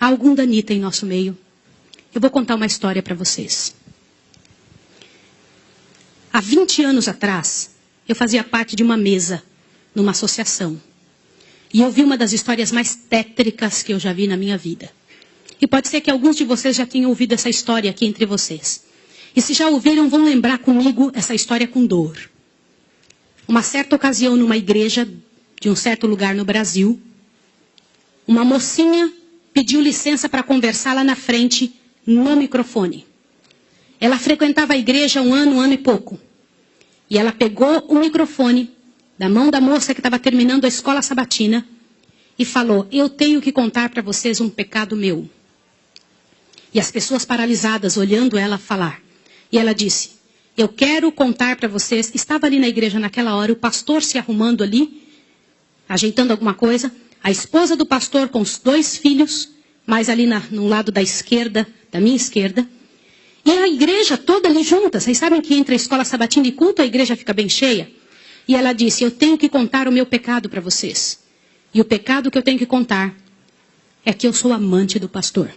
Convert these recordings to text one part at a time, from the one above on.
há algum danita em nosso meio. Eu vou contar uma história para vocês. Há 20 anos atrás, eu fazia parte de uma mesa numa associação. E eu vi uma das histórias mais tétricas que eu já vi na minha vida. E pode ser que alguns de vocês já tenham ouvido essa história aqui entre vocês. E se já ouviram, vão lembrar comigo essa história com dor. Uma certa ocasião, numa igreja de um certo lugar no Brasil, uma mocinha pediu licença para conversar lá na frente, no microfone. Ela frequentava a igreja um ano e pouco. E ela pegou o microfone da mão da moça que estava terminando a escola sabatina e falou: eu tenho que contar para vocês um pecado meu. E as pessoas paralisadas olhando ela falar. E ela disse: eu quero contar para vocês. Estava ali na igreja naquela hora, o pastor se arrumando ali, ajeitando alguma coisa, a esposa do pastor com os 2 filhos, mais ali no lado da esquerda, da minha esquerda, e a igreja toda ali junta. Vocês sabem que entre a escola sabatina e culto a igreja fica bem cheia? E ela disse: eu tenho que contar o meu pecado para vocês. E o pecado que eu tenho que contar é que eu sou amante do pastor.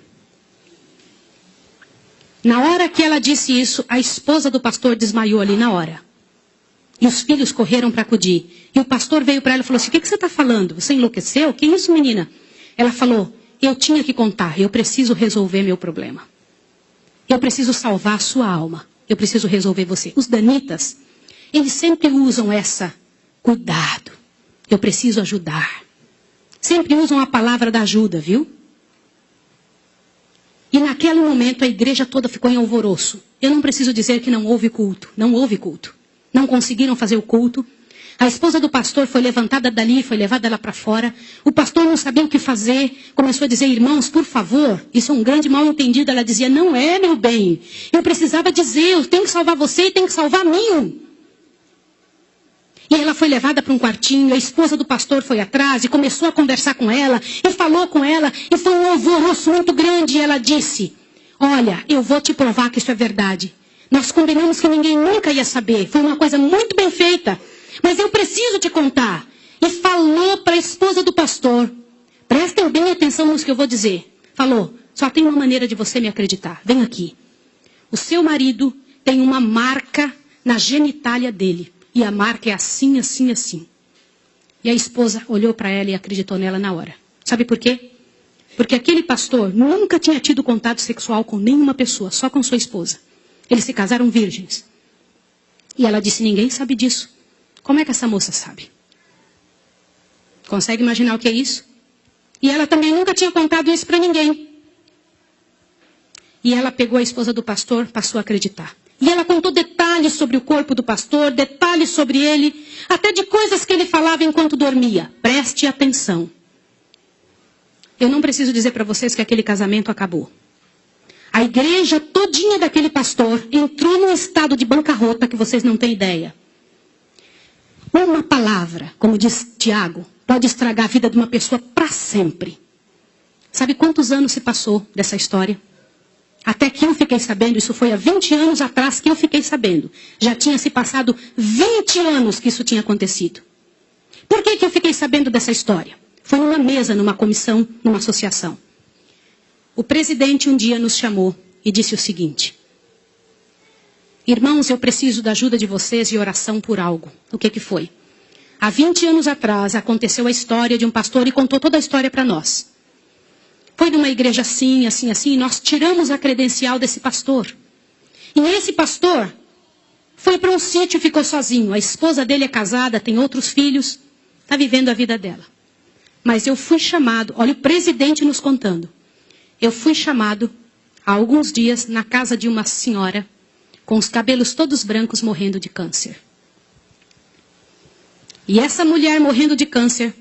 Na hora que ela disse isso, a esposa do pastor desmaiou ali na hora. E os filhos correram para acudir. E o pastor veio para ela e falou assim: o que você está falando? Você enlouqueceu? Que isso, menina? Ela falou: eu tinha que contar, eu preciso resolver meu problema. Eu preciso salvar a sua alma. Eu preciso resolver você. Os danitas, eles sempre usam essa, cuidado, eu preciso ajudar. Sempre usam a palavra da ajuda, viu? E naquele momento a igreja toda ficou em alvoroço. Eu não preciso dizer que não houve culto. Não houve culto. Não conseguiram fazer o culto. A esposa do pastor foi levantada dali, foi levada lá para fora. O pastor não sabia o que fazer. Começou a dizer: irmãos, por favor, isso é um grande mal entendido. Ela dizia: não é, meu bem. Eu precisava dizer, eu tenho que salvar você e tenho que salvar mim. E ela foi levada para um quartinho, a esposa do pastor foi atrás e começou a conversar com ela, e falou com ela, e foi um alvoroço muito grande. E ela disse: olha, eu vou te provar que isso é verdade. Nós combinamos que ninguém nunca ia saber, foi uma coisa muito bem feita, mas eu preciso te contar. E falou para a esposa do pastor: prestem bem atenção no que eu vou dizer. Falou: só tem uma maneira de você me acreditar, vem aqui. O seu marido tem uma marca na genitália dele. E a marca é assim, assim, assim. E a esposa olhou para ela e acreditou nela na hora. Sabe por quê? Porque aquele pastor nunca tinha tido contato sexual com nenhuma pessoa, só com sua esposa. Eles se casaram virgens. E ela disse: ninguém sabe disso. Como é que essa moça sabe? Consegue imaginar o que é isso? E ela também nunca tinha contado isso para ninguém. E ela pegou a esposa do pastor, passou a acreditar. E ela contou detalhes sobre o corpo do pastor, detalhes sobre ele, até de coisas que ele falava enquanto dormia. Preste atenção. Eu não preciso dizer para vocês que aquele casamento acabou. A igreja todinha daquele pastor entrou num estado de bancarrota que vocês não têm ideia. Uma palavra, como diz Tiago, pode estragar a vida de uma pessoa para sempre. Sabe quantos anos se passou dessa história? Até que eu fiquei sabendo, isso foi há 20 anos atrás que eu fiquei sabendo. Já tinha se passado 20 anos que isso tinha acontecido. Por que eu fiquei sabendo dessa história? Foi numa mesa, numa comissão, numa associação. O presidente um dia nos chamou e disse o seguinte: irmãos, eu preciso da ajuda de vocês e oração por algo. O que foi? Há 20 anos atrás aconteceu a história de um pastor e contou toda a história para nós. Foi numa igreja assim, assim, assim, e nós tiramos a credencial desse pastor. E esse pastor foi para um sítio e ficou sozinho. A esposa dele é casada, tem outros filhos, está vivendo a vida dela. Mas eu fui chamado, olha o presidente nos contando. Eu fui chamado há alguns dias na casa de uma senhora com os cabelos todos brancos morrendo de câncer. E essa mulher morrendo de câncer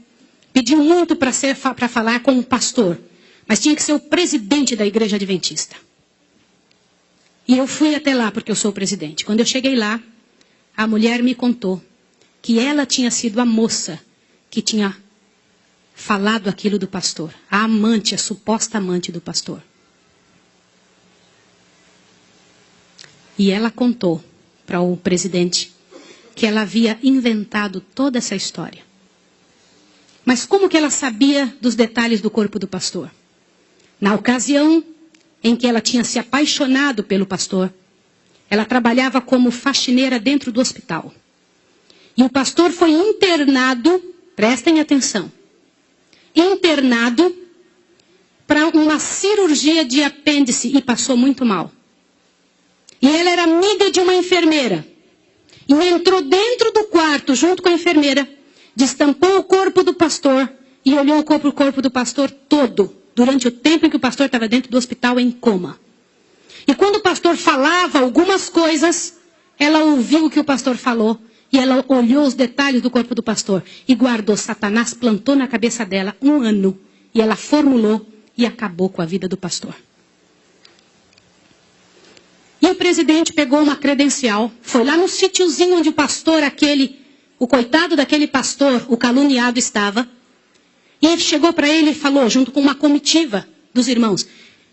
pediu muito para falar com o pastor. Mas tinha que ser o presidente da igreja adventista. E eu fui até lá porque eu sou o presidente. Quando eu cheguei lá, a mulher me contou que ela tinha sido a moça que tinha falado aquilo do pastor. A amante, a suposta amante do pastor. E ela contou para o presidente que ela havia inventado toda essa história. Mas como que ela sabia dos detalhes do corpo do pastor? Na ocasião em que ela tinha se apaixonado pelo pastor, ela trabalhava como faxineira dentro do hospital. E o pastor foi internado, prestem atenção, internado para uma cirurgia de apêndice e passou muito mal. E ela era amiga de uma enfermeira. E entrou dentro do quarto junto com a enfermeira, destampou o corpo do pastor e olhou o corpo do pastor todo, durante o tempo em que o pastor estava dentro do hospital em coma. E quando o pastor falava algumas coisas, ela ouviu o que o pastor falou e ela olhou os detalhes do corpo do pastor e guardou. Satanás plantou na cabeça dela 1 ano e ela formulou e acabou com a vida do pastor. E o presidente pegou uma credencial, foi lá no sítiozinho onde o pastor o coitado daquele pastor, o caluniado estava, e ele chegou para ele e falou, junto com uma comitiva dos irmãos,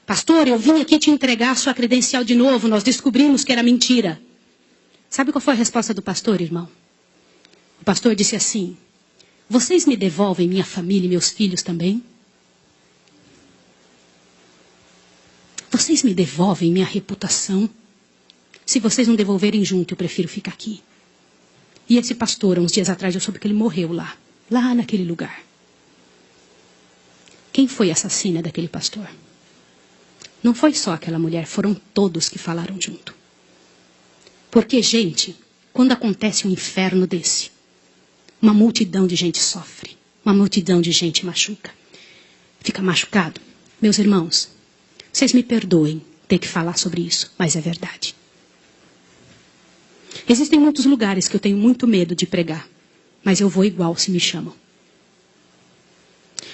pastor, eu vim aqui te entregar a sua credencial de novo, nós descobrimos que era mentira. Sabe qual foi a resposta do pastor, irmão? O pastor disse assim, vocês me devolvem minha família e meus filhos também? Vocês me devolvem minha reputação? Se vocês não devolverem junto, eu prefiro ficar aqui. E esse pastor, uns dias atrás, eu soube que ele morreu lá naquele lugar. Quem foi a assassina daquele pastor? Não foi só aquela mulher, foram todos que falaram junto. Porque, gente, quando acontece um inferno desse, uma multidão de gente sofre, uma multidão de gente machuca. Fica machucado. Meus irmãos, vocês me perdoem ter que falar sobre isso, mas é verdade. Existem muitos lugares que eu tenho muito medo de pregar, mas eu vou igual se me chamam.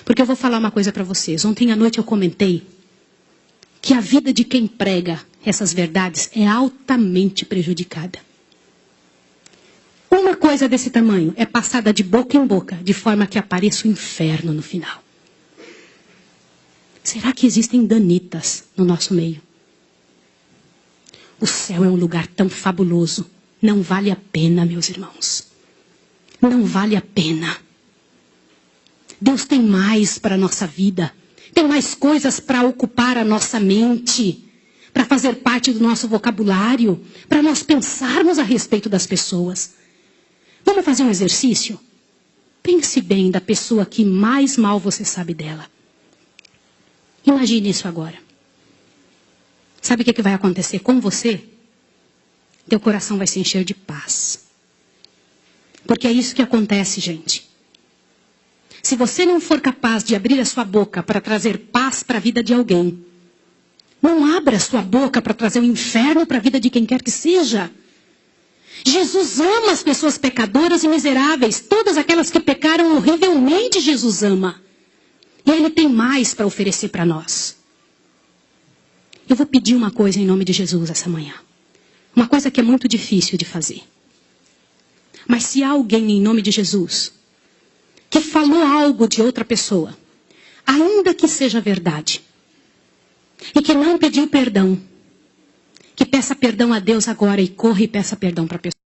Porque eu vou falar uma coisa para vocês. Ontem à noite eu comentei que a vida de quem prega essas verdades é altamente prejudicada. Uma coisa desse tamanho é passada de boca em boca, de forma que apareça o inferno no final. Será que existem danitas no nosso meio? O céu é um lugar tão fabuloso. Não vale a pena, meus irmãos. Não vale a pena. Deus tem mais para a nossa vida. Tem mais coisas para ocupar a nossa mente. Para fazer parte do nosso vocabulário. Para nós pensarmos a respeito das pessoas. Vamos fazer um exercício? Pense bem da pessoa que mais mal você sabe dela. Imagine isso agora. Sabe o que vai acontecer com você? Teu coração vai se encher de paz. Porque é isso que acontece, gente. Se você não for capaz de abrir a sua boca para trazer paz para a vida de alguém, não abra a sua boca para trazer o inferno para a vida de quem quer que seja. Jesus ama as pessoas pecadoras e miseráveis. Todas aquelas que pecaram horrivelmente, Jesus ama. E Ele tem mais para oferecer para nós. Eu vou pedir uma coisa em nome de Jesus essa manhã. Uma coisa que é muito difícil de fazer. Mas se há alguém em nome de Jesus que falou algo de outra pessoa, ainda que seja verdade, e que não pediu perdão, que peça perdão a Deus agora e corra e peça perdão para a pessoa.